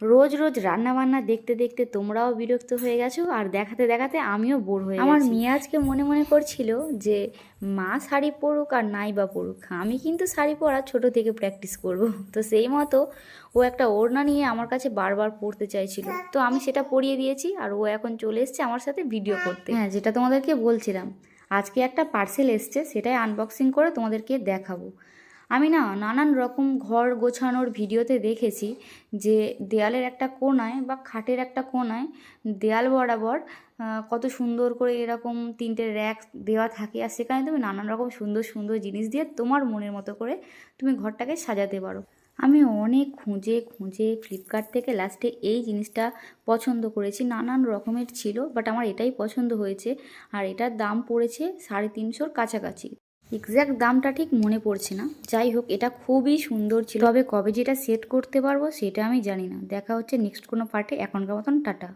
রোজ রোজ রান্না বান্না দেখতে দেখতে তোমরাও বিরক্ত হয়ে গেছো, আর দেখাতে দেখাতে আমিও বোর হয়ে গেছি। আমার মেয়ে আজকে মনে মনে করছিল যে মা শাড়ি পরুক আর নাই বা পরুক, আমি কিন্তু শাড়ি পরা ছোট থেকে প্র্যাকটিস করব। তো সেই মতো ও একটা ওড়না নিয়ে আমার কাছে বারবার পরতে চাইছিল, তো আমি সেটা পরিয়ে দিয়েছি। আর ও এখন চলে এসছে আমার সাথে ভিডিও করতে। হ্যাঁ, যেটা তোমাদেরকে বলছিলাম, আজকে একটা পার্সেল এসছে, সেটাই আনবক্সিং করে তোমাদেরকে দেখাবো। আমি না নানান রকম ঘর গোছানোর ভিডিওতে দেখেছি যে দেয়ালের একটা কোণায় বা খাটের একটা কোণায় দেয়াল বরাবর কত সুন্দর করে এরকম 3টে র্যাক দেওয়া থাকে, আর সেখানে তুমি নানান রকম সুন্দর সুন্দর জিনিস দিয়ে তোমার মনের মতো করে তুমি ঘরটাকে সাজাতে পারো। আমি অনেক খুঁজে খুঁজে ফ্লিপকার্ট থেকে লাস্টে এই জিনিসটা পছন্দ করেছি। নানান রকমের ছিল, বাট আমার এটাই পছন্দ হয়েছে। আর এটার দাম পড়েছে 350-র কাছাকাছি। এক্স্যাক্ট দামটা ঠিক মনে পড়ছে না। যাই হোক, এটা খুবই সুন্দর ছিল, তবে কবে যেটা সেট করতে পারবো সেটা আমি জানি না। দেখা হচ্ছে নেক্সট কোনো পার্টে। এখনকার মতন টাটা।